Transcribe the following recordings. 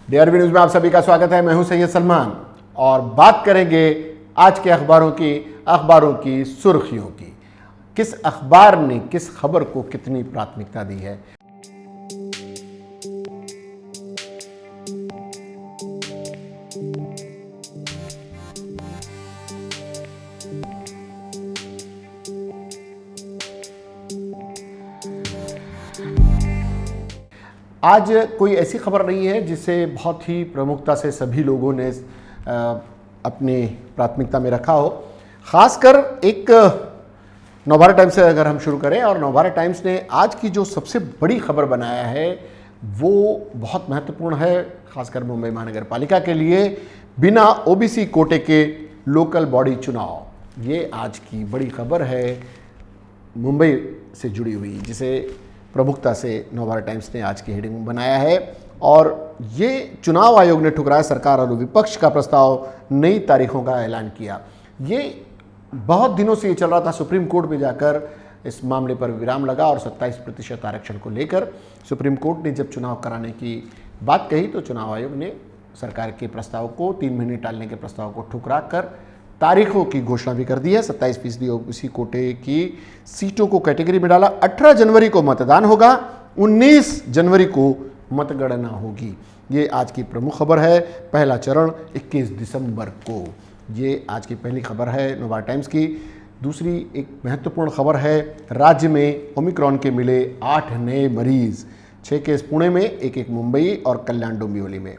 DRB news में आप सभी का स्वागत है। मैं हूं सैयद सलमान और बात करेंगे आज के अखबारों की सुर्खियों की। किस अखबार ने किस खबर को कितनी प्राथमिकता दी है। आज कोई ऐसी खबर नहीं है जिसे बहुत ही प्रमुखता से सभी लोगों ने अपनी प्राथमिकता में रखा हो। खासकर एक नवभारत टाइम्स से अगर हम शुरू करें, और नवभारत टाइम्स ने आज की जो सबसे बड़ी खबर बनाया है वो बहुत महत्वपूर्ण है, खासकर मुंबई महानगर पालिका के लिए। बिना ओबीसी कोटे के लोकल बॉडी चुनाव, ये आज की बड़ी खबर है मुंबई से जुड़ी हुई, जिसे प्रमुखता से नवभारत टाइम्स ने आज की हेडिंग में बनाया है। और ये चुनाव आयोग ने ठुकराया सरकार और विपक्ष का प्रस्ताव, नई तारीखों का ऐलान किया। ये बहुत दिनों से ये चल रहा था, सुप्रीम कोर्ट में जाकर इस मामले पर विराम लगा और 27% आरक्षण को लेकर सुप्रीम कोर्ट ने जब चुनाव कराने की बात कही तो चुनाव आयोग ने सरकार के प्रस्ताव को 3 महीने टालने के प्रस्ताव को ठुकरा कर तारीखों की घोषणा भी कर दी है। 27% ओबीसी कोटे की सीटों को कैटेगरी में डाला। 18 जनवरी को मतदान होगा, 19 जनवरी को मतगणना होगी। ये आज की प्रमुख खबर है। पहला चरण 21 दिसंबर को। ये आज की पहली खबर है नवभारत टाइम्स की। दूसरी एक महत्वपूर्ण खबर है, राज्य में ओमिक्रॉन के मिले 8 नए मरीज, 6 केस पुणे में, एक मुंबई और कल्याण डोंबिवली में।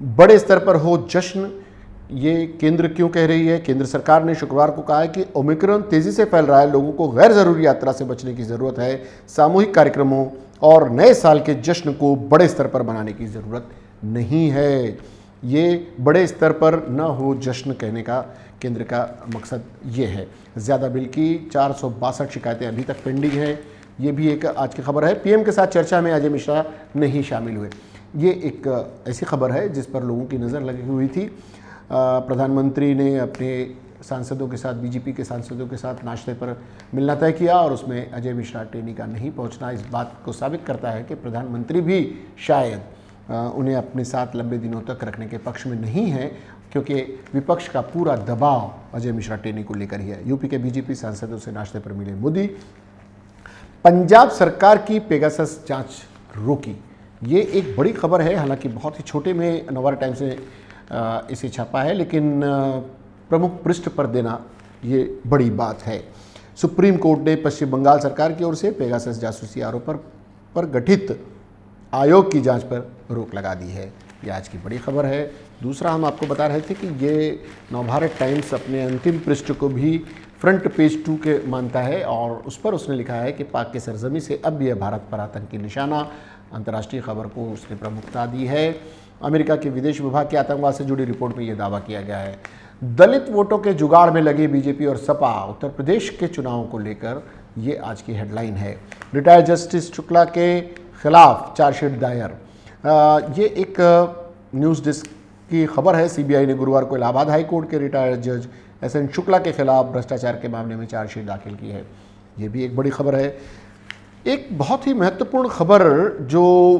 बड़े स्तर पर हो जश्न, ये केंद्र क्यों कह रही है। केंद्र सरकार ने शुक्रवार को कहा है कि ओमिक्रॉन तेजी से फैल रहा है, लोगों को गैर जरूरी यात्रा से बचने की जरूरत है, सामूहिक कार्यक्रमों और नए साल के जश्न को बड़े स्तर पर मनाने की जरूरत नहीं है। ये बड़े स्तर पर न हो जश्न कहने का केंद्र का मकसद ये है। ज़्यादा बिल की 462 शिकायतें अभी तक पेंडिंग हैं, ये भी एक आज की खबर है। पीएम के साथ चर्चा में अजय मिश्रा नहीं शामिल हुए, ये एक ऐसी खबर है जिस पर लोगों की नज़र लगी हुई थी। प्रधानमंत्री ने अपने सांसदों के साथ, बीजेपी के सांसदों के साथ नाश्ते पर मिलना तय किया और उसमें अजय मिश्रा टेनी का नहीं पहुंचना इस बात को साबित करता है कि प्रधानमंत्री भी शायद उन्हें अपने साथ लंबे दिनों तक रखने के पक्ष में नहीं है, क्योंकि विपक्ष का पूरा दबाव अजय मिश्रा टेनी को लेकर ही है। यूपी के बीजेपी सांसदों से नाश्ते पर मिले मोदी। पंजाब सरकार की पेगासस जांच रोकी, ये एक बड़ी खबर है। हालांकि बहुत ही छोटे में नवभारत टाइम्स ने इसे छापा है, लेकिन प्रमुख पृष्ठ पर देना ये बड़ी बात है। सुप्रीम कोर्ट ने पश्चिम बंगाल सरकार की ओर से पेगासस जासूसी आरोप पर गठित आयोग की जांच पर रोक लगा दी है। ये आज की बड़ी खबर है। दूसरा, हम आपको बता रहे थे कि ये नवभारत टाइम्स अपने अंतिम पृष्ठ को भी फ्रंट पेज 2 के मानता है और उस पर उसने लिखा है कि पाक के सरजमी से अब यह भारत पर आतंकी निशाना। अंतर्राष्ट्रीय खबर को उसने प्रमुखता दी है। अमेरिका के विदेश विभाग की आतंकवाद से जुड़ी रिपोर्ट में यह दावा किया गया है। दलित वोटों के जुगाड़ में लगे बीजेपी और सपा, उत्तर प्रदेश के चुनावों को लेकर ये आज की हेडलाइन है। रिटायर्ड जस्टिस शुक्ला के खिलाफ चार्जशीट दायर, ये एक न्यूज़ डेस्क की खबर है। सीबीआई ने गुरुवार को इलाहाबाद हाई कोर्ट के रिटायर्ड जज एसएन शुक्ला के खिलाफ भ्रष्टाचार के मामले में चार्जशीट दाखिल की है। ये भी एक बड़ी खबर है। एक बहुत ही महत्वपूर्ण खबर जो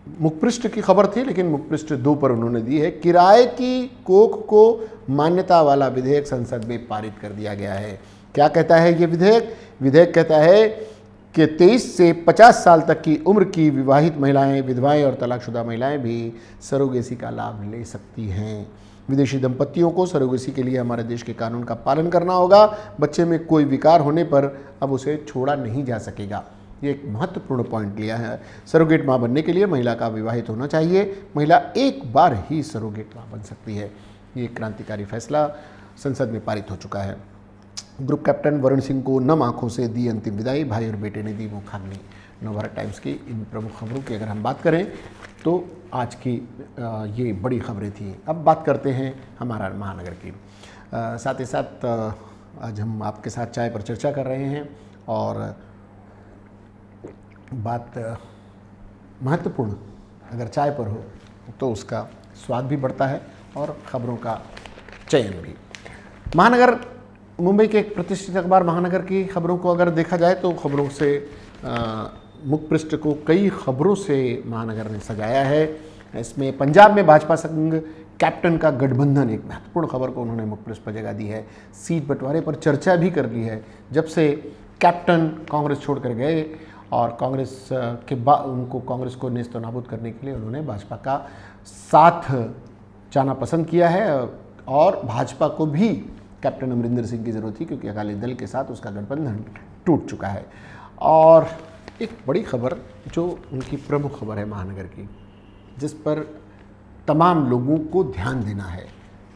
मुखपृष्ठ की खबर थी, लेकिन मुखपृष्ठ 2 पर उन्होंने दी है। किराए की कोख को मान्यता वाला विधेयक संसद में पारित कर दिया गया है। क्या कहता है ये विधेयक? विधेयक कहता है कि 23 से 50 साल तक की उम्र की विवाहित महिलाएं, विधवाएं और तलाकशुदा महिलाएं भी सरोगेसी का लाभ ले सकती हैं। विदेशी दंपतियों को सरोगेसी के लिए हमारे देश के कानून का पालन करना होगा। बच्चे में कोई विकार होने पर अब उसे छोड़ा नहीं जा सकेगा। ये एक महत्वपूर्ण पॉइंट लिया है। सरोगेट मां बनने के लिए महिला का विवाहित होना चाहिए। महिला एक बार ही सरोगेट मां बन सकती है। ये क्रांतिकारी फैसला संसद में पारित हो चुका है। ग्रुप कैप्टन वरुण सिंह को नम आंखों से दी अंतिम विदाई, भाई और बेटे ने दी मुखाग्नि। नवभारत टाइम्स की इन प्रमुख खबरों की अगर हम बात करें तो आज की ये बड़ी खबरें थी। अब बात करते हैं हमारा महानगर की। साथ ही साथ आज हम आपके साथ चाय पर चर्चा कर रहे हैं और बात महत्वपूर्ण अगर चाय पर हो तो उसका स्वाद भी बढ़ता है और ख़बरों का चयन भी। महानगर, मुंबई के एक प्रतिष्ठित अखबार महानगर की खबरों को अगर देखा जाए तो खबरों से मुख पृष्ठ को कई खबरों से महानगर ने सजाया है। इसमें पंजाब में भाजपा संघ कैप्टन का गठबंधन, एक महत्वपूर्ण खबर को उन्होंने मुख पृष्ठ पर जगह दी है। सीट बंटवारे पर चर्चा भी कर ली है। जब से कैप्टन कांग्रेस छोड़कर गए और कांग्रेस के बाद उनको कांग्रेस को नेस्त नाबूद करने के लिए उन्होंने भाजपा का साथ जाना पसंद किया है और भाजपा को भी कैप्टन अमरिंदर सिंह की ज़रूरत थी क्योंकि अकाली दल के साथ उसका गठबंधन टूट चुका है। और एक बड़ी खबर जो उनकी प्रमुख खबर है महानगर की, जिस पर तमाम लोगों को ध्यान देना है,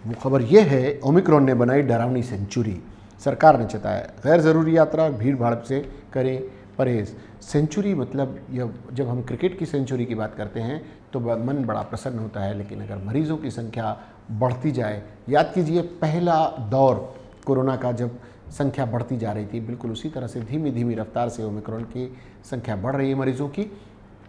वो खबर ये है, ओमिक्रॉन ने बनाई डरावनी सेंचुरी। सरकार ने चेताया गैर ज़रूरी यात्रा और भीड़ भाड़ से करें परहेज। सेंचुरी मतलब यह, जब हम क्रिकेट की सेंचुरी की बात करते हैं तो मन बड़ा प्रसन्न होता है, लेकिन अगर मरीजों की संख्या बढ़ती जाए, याद कीजिए पहला दौर कोरोना का जब संख्या बढ़ती जा रही थी, बिल्कुल उसी तरह से धीमी धीमी रफ्तार से ओमिक्रॉन की संख्या बढ़ रही है मरीजों की,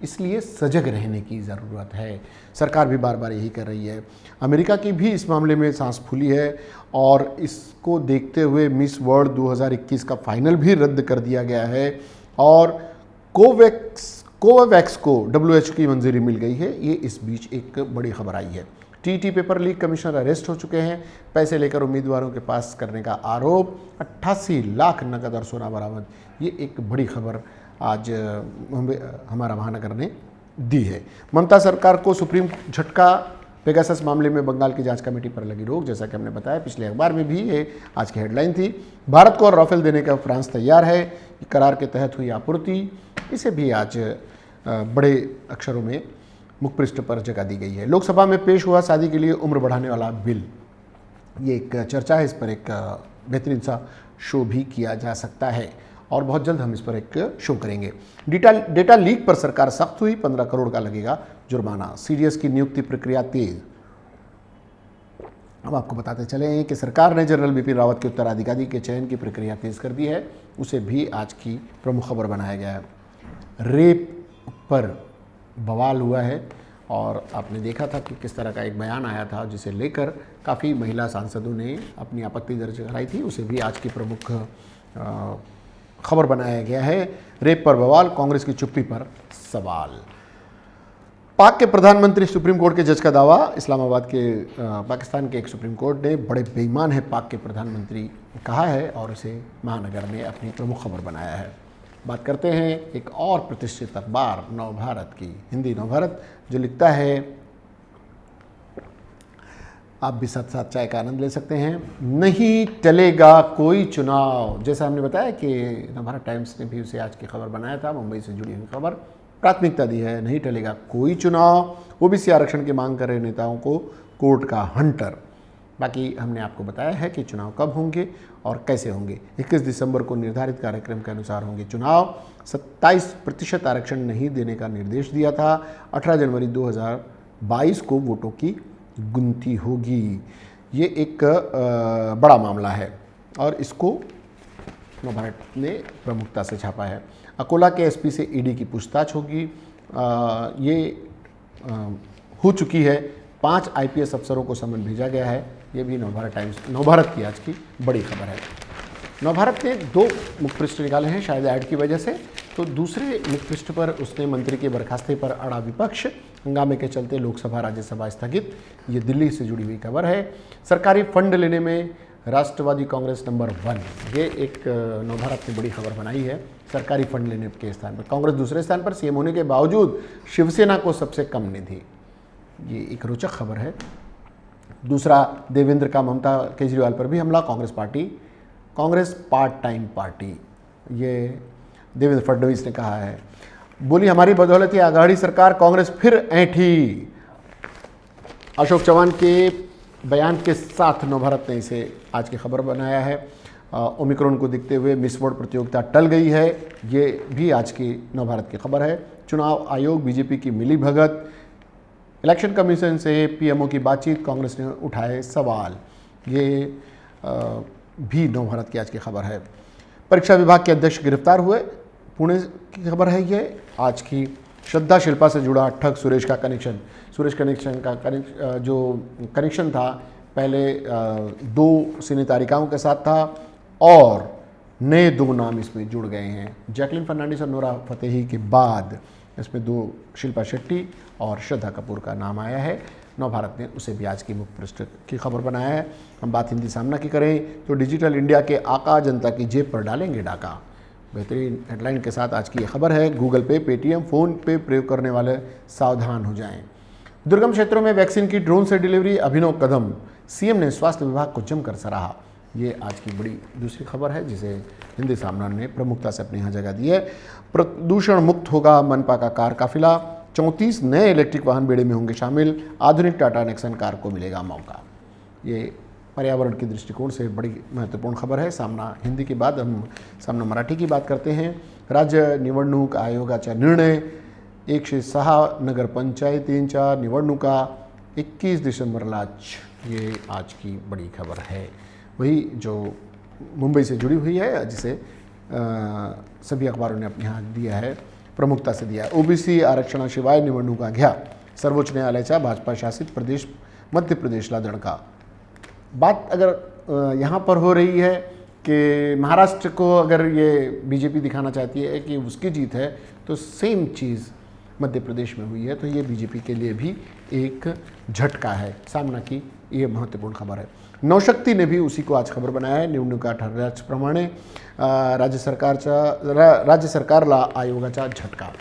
इसलिए सजग रहने की ज़रूरत है। सरकार भी बार बार यही कर रही है। अमेरिका की भी इस मामले में सांस फूली है और इसको देखते हुए मिस वर्ल्ड 2021 का फाइनल भी रद्द कर दिया गया है और कोवैक्स को WHO की मंजूरी मिल गई है। ये इस बीच एक बड़ी खबर आई है। TT paper leak commissioner arrest हो चुके हैं। पैसे लेकर उम्मीदवारों के पास करने का आरोप, 88 लाख नकद और सोना बरामद। ये एक बड़ी खबर आज हमारा महानगर ने दी है। ममता सरकार को सुप्रीम झटका, पेगासस मामले में बंगाल की जांच कमेटी पर लगी रोक। जैसा कि हमने बताया पिछले अखबार में भी ये आज की हेडलाइन थी। भारत को राफेल देने का फ्रांस तैयार है, करार के तहत हुई आपूर्ति, इसे भी आज बड़े अक्षरों में मुख पृष्ठ पर जगह दी गई है। लोकसभा में पेश हुआ शादी के लिए उम्र बढ़ाने वाला बिल, ये एक चर्चा है। इस पर एक बेहतरीन सा शो भी किया जा सकता है और बहुत जल्द हम इस पर एक शो करेंगे। डेटा लीक पर सरकार सख्त हुई, 15 करोड़ का लगेगा जुर्माना। सीडीएस की नियुक्ति प्रक्रिया तेज। अब आपको बताते चले कि सरकार ने जनरल बिपिन रावत के उत्तराधिकारी के चयन की प्रक्रिया तेज कर दी है, उसे भी आज की प्रमुख खबर बनाया गया है। रेप पर बवाल हुआ है और आपने देखा था कि किस तरह का एक बयान आया था जिसे लेकर काफ़ी महिला सांसदों ने अपनी आपत्ति दर्ज कराई थी, उसे भी आज की प्रमुख खबर बनाया गया है। रेप पर बवाल, कांग्रेस की चुप्पी पर सवाल। पाक के प्रधानमंत्री सुप्रीम कोर्ट के जज का दावा, इस्लामाबाद के पाकिस्तान के एक सुप्रीम कोर्ट ने बड़े बेईमान है पाक के प्रधानमंत्री कहा है और इसे महानगर ने अपनी प्रमुख खबर बनाया है। बात करते हैं एक और प्रतिष्ठित अखबार नवभारत की, हिंदी नवभारत, जो लिखता है, आप भी साथ साथ चाय का आनंद ले सकते हैं, नहीं टलेगा कोई चुनाव। जैसा हमने बताया कि नवभारत टाइम्स ने भी उसे आज की खबर बनाया था, मुंबई से जुड़ी हुई खबर, प्राथमिकता दी है, नहीं टलेगा कोई चुनाव, ओबीसी आरक्षण की मांग कर रहे नेताओं को कोर्ट का हंटर। बाकी हमने आपको बताया है कि चुनाव कब होंगे और कैसे होंगे। 21 दिसंबर को निर्धारित कार्यक्रम के अनुसार होंगे चुनाव। 27% आरक्षण नहीं देने का निर्देश दिया था। 18 जनवरी 2022 को वोटों की गिनती होगी। ये एक बड़ा मामला है और इसको नवभारत ने प्रमुखता से छापा है। अकोला के एसपी से ईडी की पूछताछ होगी, ये हो चुकी है। 5 आईपीएस अफसरों को समन भेजा गया है। ये भी नवभारत की आज की बड़ी खबर है। नवभारत ने 2 मुख पृष्ठ निकाले हैं शायद ऐड की वजह से, तो दूसरे मुख पृष्ठ पर उसने मंत्री के बर्खास्ते पर अड़ा विपक्ष, हंगामे के चलते लोकसभा राज्यसभा स्थगित। ये दिल्ली से जुड़ी हुई खबर है। सरकारी फंड लेने में राष्ट्रवादी कांग्रेस नंबर 1, ये एक नवभारत ने बड़ी खबर बनाई है। सरकारी फंड लेने के स्थान पर कांग्रेस दूसरे स्थान पर, सीएम होने के बावजूद शिवसेना को सबसे कम निधि। ये एक रोचक खबर है। दूसरा, देवेंद्र का ममता केजरीवाल पर भी हमला, कांग्रेस पार्ट टाइम पार्टी, ये देवेंद्र फडणवीस ने कहा है। बोली हमारी बदौलत ये आघाड़ी सरकार, कांग्रेस फिर ऐंठी। अशोक चौहान के बयान के साथ नवभारत ने इसे आज की खबर बनाया है। ओमिक्रॉन को देखते हुए मिस वर्ल्ड प्रतियोगिता टल गई है, ये भी आज की नवभारत की खबर है। चुनाव आयोग बीजेपी की मिली भगत, इलेक्शन कमीशन से पीएमओ की बातचीत, कांग्रेस ने उठाए सवाल। ये भी नवभारत की आज की खबर है। परीक्षा विभाग के अध्यक्ष गिरफ्तार हुए, पुणे की खबर है ये आज की। श्रद्धा शिल्पा से जुड़ा ठग सुरेश का कनेक्शन, जो कनेक्शन था पहले 2 सिने तारिकाओं के साथ था और नए 2 नाम इसमें जुड़ गए हैं। जैकलिन फर्नांडिस और नोरा फतेही के बाद इसमें 2 शिल्पा शेट्टी और श्रद्धा कपूर का नाम आया है। नवभारत ने उसे भी आज की मुख्य पृष्ठ की खबर बनाया है। हम बात हिंदी सामना की करें तो डिजिटल इंडिया के आका जनता की जेब पर डालेंगे डाका, बेहतरीन हेडलाइन के साथ आज की ये खबर है। गूगल पे, पेटीएम, फ़ोन पे प्रयोग करने वाले सावधान हो जाएं। दुर्गम क्षेत्रों में वैक्सीन की ड्रोन से डिलीवरी, अभिनव कदम, सीएम ने स्वास्थ्य विभाग को जमकर सराहा। ये आज की बड़ी दूसरी खबर है जिसे हिंदी सामना ने प्रमुखता से अपनी यहाँ जगह दी है। प्रदूषण मुक्त होगा मनपा का कार काफिला, 34 नए इलेक्ट्रिक वाहन बेड़े में होंगे शामिल, आधुनिक टाटा नेक्सन कार को मिलेगा मौका। ये पर्यावरण के दृष्टिकोण से बड़ी महत्वपूर्ण खबर है। सामना हिंदी के बाद हम सामना मराठी की बात करते हैं। राज्य निवडणूक आयोगाचा निर्णय, 106 नगरपंचायतींच्या निवडणुका 21 डिसेंबरलाच, ये आज की बड़ी खबर है। वही जो मुंबई से जुड़ी हुई है, जिसे सभी अखबारों ने अपने यहाँ दिया है, प्रमुखता से दिया है। ओबीसी आरक्षणाशिवाय निवडणुका घ्या, सर्वोच्च न्यायालयाच्या भाजपा शासित प्रदेश मध्य प्रदेशला दणका। बात अगर यहाँ पर हो रही है कि महाराष्ट्र को अगर ये बीजेपी दिखाना चाहती है कि उसकी जीत है, तो सेम चीज़ मध्य प्रदेश में हुई है, तो ये बीजेपी के लिए भी एक झटका है। सामना की ये महत्वपूर्ण खबर है। नवशक्ति ने भी उसी को आज खबर बनाया है। निवडणुका ठरल्याप्रमाणे राज्य सरकारला आयोगाचा झटका,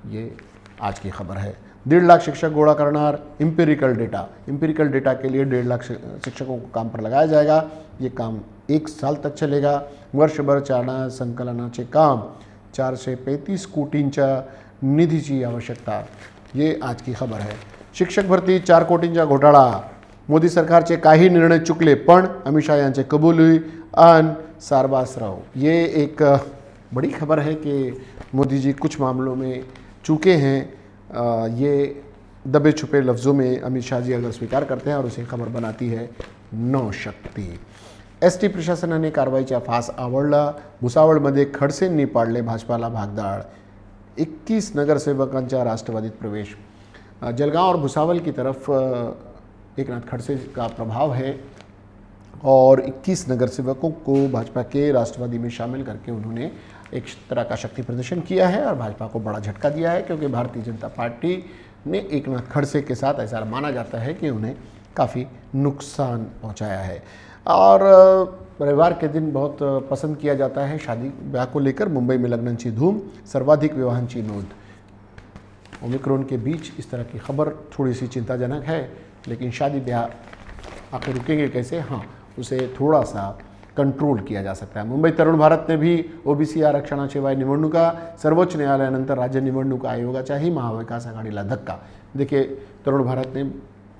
ये आज की खबर है। 1.5 लाख शिक्षक गोळा करणार, इम्पेरिकल डेटा के लिए 1.5 लाख शिक्षकों को काम पर लगाया जाएगा। ये काम 1 साल तक चलेगा। वर्षभर चालणाऱ्या संकलनाचे काम, 435 कोटींच्या निधीची आवश्यकता, ये आज की खबर है। शिक्षक भरती 4 कोटींचा घोटाळा, मोदी सरकारचे काही निर्णय चुकले पण अमित शाह यांचे कबूली अन सारबासराव, ये एक बड़ी खबर है कि मोदी जी कुछ मामलों में चूके हैं। ये दबे छुपे लफ्ज़ों में अमित शाह जी अगर स्वीकार करते हैं और उसे खबर बनाती है नवशक्ती। एसटी प्रशासनाने कारवाईचा फास आवळला, भुसावळमध्ये खडसेंनी पाडले भाजपाला भागदाळ, 21 नगरसेवकांचा राष्ट्रवादीत प्रवेश। जलगांव और भुसावल की तरफ एकनाथ खड़से का प्रभाव है और 21 नगरसेवकों को भाजपा के राष्ट्रवादी में शामिल करके उन्होंने एक तरह का शक्ति प्रदर्शन किया है और भाजपा को बड़ा झटका दिया है, क्योंकि भारतीय जनता पार्टी ने एकनाथ खड़से के साथ ऐसा माना जाता है कि उन्हें काफ़ी नुकसान पहुंचाया है। और रविवार के दिन बहुत पसंद किया जाता है शादी ब्याह को लेकर। मुंबई में लग्नांची धूम, सर्वाधिक विवाहांची नोंद। ओमिक्रॉन के बीच इस तरह की खबर थोड़ी सी चिंताजनक है, लेकिन शादी ब्याह आखिर रुकेंगे कैसे? हाँ, उसे थोड़ा सा कंट्रोल किया जा सकता है। मुंबई तरुण भारत ने भी ओबीसी आरक्षणाशिवाय निवडणुका, सर्वोच्च न्यायालयानंतर राज्य निवडणूक आयोगाच्याही महाविकास आघाडीला धक्का। देखिए, तरुण भारत ने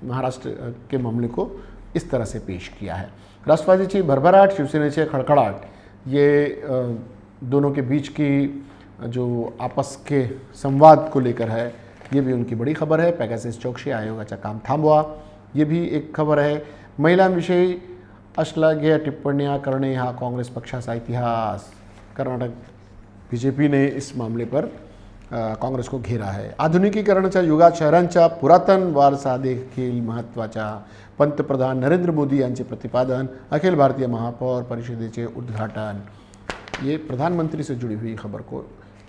महाराष्ट्र के मामले को इस तरह से पेश किया है। राष्ट्रवादीची भरभराट, शिवसेनेचे खड़खड़ाट, ये दोनों के बीच की जो आपस के संवाद को लेकर है, ये भी उनकी बड़ी खबर है। पेगासस चौकशी आयोगाचा काम थांबवा, ये भी एक खबर है। महिलांविषयी अश्लाघ्य टिप्पणियां करणे हा काँग्रेस पक्षाचा इतिहास, कर्नाटक बीजेपी ने इस मामले पर काँग्रेस को घेरा है। आधुनिकीकरणाच्या युगात शहरांचा पुरातन वारसा देखील महत्त्वाचा, पंतप्रधान नरेंद्र मोदी यांचे प्रतिपादन, अखिल भारतीय महापौर परिषदेचे उद्घाटन। ये प्रधानमंत्री से जुड़ी हुई खबर को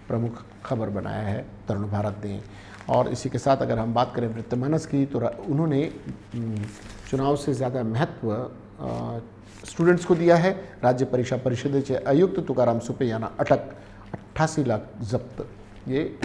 प्रमुख खबर बनाया है तरुण भारत ने। और इसी के साथ अगर हम बात करें वृत्तमानस की, तो उन्होंने चुनाव से ज़्यादा महत्व स्टूडेंट्स को दिया है। राज्य परीक्षा परिषदेचे आयुक्त तुकाराम सुपे यांना अटक, 88 लाख जप्त, ये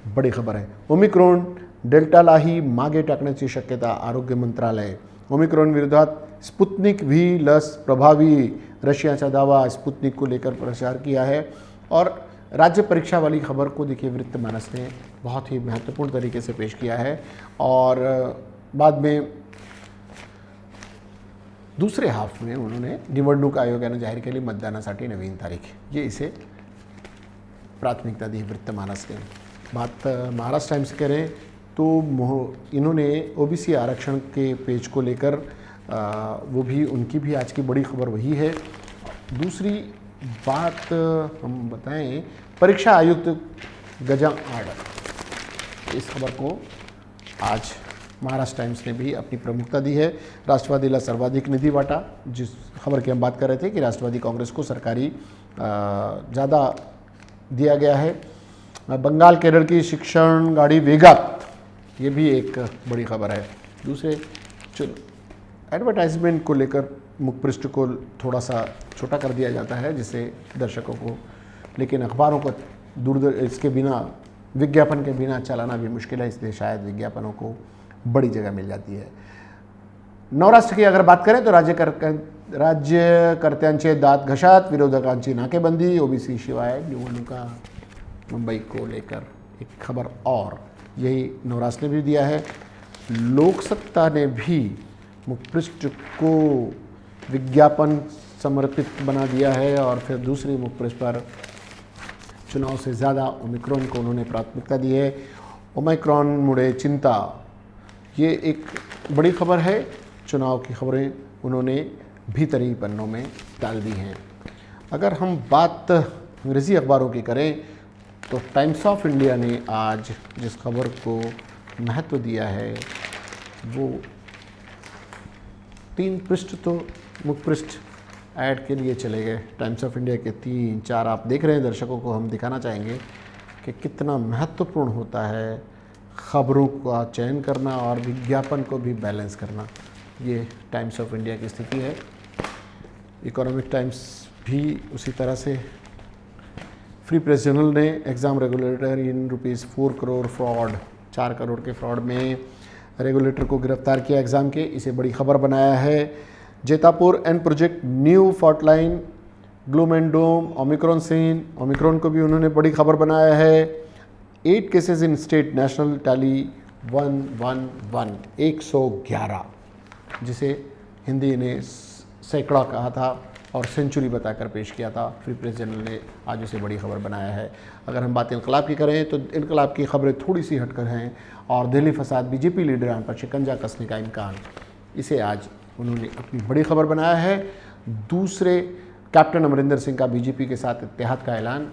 बड़ी खबर है। ओमिक्रॉन डेल्टालाही मागे टाकण्याची शक्यता, आरोग्य मंत्रालय। ओमिक्रॉन विरोधात स्पुतनिक भी लस प्रभावी, रशिया का दावा, स्पुतनिक को लेकर प्रचार किया है। और राज्य परीक्षा वाली खबर को देखिए वृत्तमानस ने बहुत ही महत्वपूर्ण तरीके से पेश किया है। और बाद में दूसरे हाफ में उन्होंने निवडणूक आयोगाने जाहीर केली मतदानासाठी नवीन तारीख, ये इसे प्राथमिकता दी वृत्तमानस ने। बात महाराष्ट्र टाइम्स करें तो इन्होंने ओबीसी आरक्षण के पेज को लेकर वो भी, उनकी भी आज की बड़ी खबर वही है। दूसरी बात हम बताएं, परीक्षा आयुक्त गजा आड़, इस खबर को आज महाराष्ट्र टाइम्स ने भी अपनी प्रमुखता दी है। राष्ट्रवादीला सर्वाधिक निधी वाटा, जिस खबर की हम बात कर रहे थे कि राष्ट्रवादी कांग्रेस को सरकारी ज़्यादा दिया गया है। बंगाल केरल की शिक्षण गाड़ी वेगात, ये भी एक बड़ी खबर है। दूसरे एडवर्टाइजमेंट को लेकर मुखपृष्ठ को थोड़ा सा छोटा कर दिया जाता है जिससे दर्शकों को, लेकिन अखबारों को दूर इसके बिना, विज्ञापन के बिना चलाना भी मुश्किल है, इसलिए शायद विज्ञापनों को बड़ी जगह मिल जाती है। नवराष्ट्र की अगर बात करें तो राज्यकर्त्यांचे दात घशात, विरोधकांची नाकेबंदी, ओबीसी शिवाय निवडणुका मुंबई को लेकर एक खबर, और यही नवराष्ट्र ने भी दिया है। लोकसत्ता ने भी मुखपृष्ठ को विज्ञापन समर्पित बना दिया है और फिर दूसरे मुखपृष्ठ पर चुनाव से ज़्यादा ओमिक्रॉन को उन्होंने प्राथमिकता दी है। ओमिक्रॉन मुड़े चिंता, ये एक बड़ी खबर है। चुनाव की खबरें उन्होंने भीतरी पन्नों में डाल दी हैं। अगर हम बात अंग्रेज़ी अखबारों की करें तो टाइम्स ऑफ इंडिया ने आज जिस खबर को महत्व दिया है वो 3 पृष्ठ तो मुखपृष्ठ ऐड के लिए चले गए। टाइम्स ऑफ इंडिया के 3-4 आप देख रहे हैं, दर्शकों को हम दिखाना चाहेंगे कि कितना महत्वपूर्ण होता है खबरों का चयन करना और विज्ञापन को भी बैलेंस करना। ये टाइम्स ऑफ इंडिया की स्थिति है। इकोनॉमिक टाइम्स भी उसी तरह से। फ्री प्रेस जर्नल ने exam regulator in ₹4 crore fraud, 4 crore के फ्रॉड में रेगुलेटर को गिरफ्तार किया एग्ज़ाम के, इसे बड़ी खबर बनाया है। Jaitapur and project new fault line gloom and doom, Omicron scene, Omicron को भी उन्होंने बड़ी खबर बनाया है। 8 cases in state, national tally 111, 111, जिसे हिंदी ने सैकड़ा कहा था और सेंचुरी बताकर पेश किया था। फ्री प्रेस जर्नल ने आज उसे बड़ी खबर बनाया है। अगर हम बात इनकलाब की करें तो इनकलाब की खबरें थोड़ी सी हटकर हैं, और दिल्ली फसाद, बीजेपी लीडरान पर शिकंजा कसने का इम्कान, इसे आज उन्होंने अपनी बड़ी खबर बनाया है। दूसरे, कैप्टन अमरिंदर सिंह का बीजेपी के साथ इत्तेहाद का ऐलान,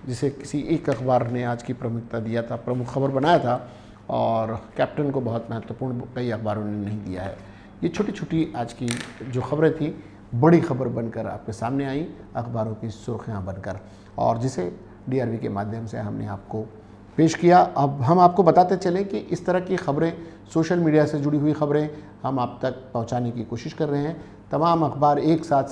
जिसे किसी एक अखबार ने आज की प्रमुखता दिया था, प्रमुख खबर बनाया था, और कैप्टन को बहुत महत्वपूर्ण कई अखबारों ने नहीं दिया है। ये छोटी छोटी आज की जो खबरें थी बड़ी खबर बनकर आपके सामने आई, अखबारों की सुर्खियाँ बनकर, और जिसे DRV के माध्यम से हमने आपको पेश किया। अब हम आपको बताते चलें कि इस तरह की खबरें, सोशल मीडिया से जुड़ी हुई खबरें हम आप तक पहुंचाने की कोशिश कर रहे हैं। तमाम अखबार एक साथ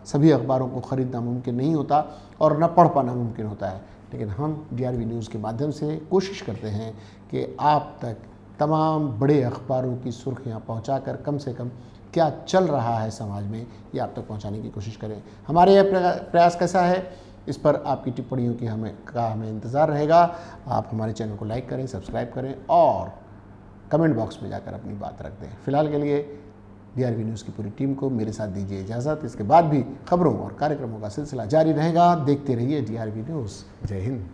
सभी अखबारों को ख़रीदना मुमकिन नहीं होता और न पढ़ पाना मुमकिन होता है, लेकिन हम DRV न्यूज़ के माध्यम से कोशिश करते हैं कि आप तक तमाम बड़े अखबारों की सुर्खियाँ पहुँचाकर कम से कम क्या चल रहा है समाज में, ये आप तक पहुँचाने की कोशिश करें। हमारे यह प्रयास कैसा है, इस पर आपकी टिप्पणियों की हमें इंतज़ार रहेगा। आप हमारे चैनल को लाइक करें, सब्सक्राइब करें और कमेंट बॉक्स में जाकर अपनी बात रख दें। फिलहाल के लिए DRV न्यूज़ की पूरी टीम को मेरे साथ दीजिए इजाज़त। इसके बाद भी खबरों और कार्यक्रमों का सिलसिला जारी रहेगा। देखते रहिए DRV न्यूज़। जय हिंद।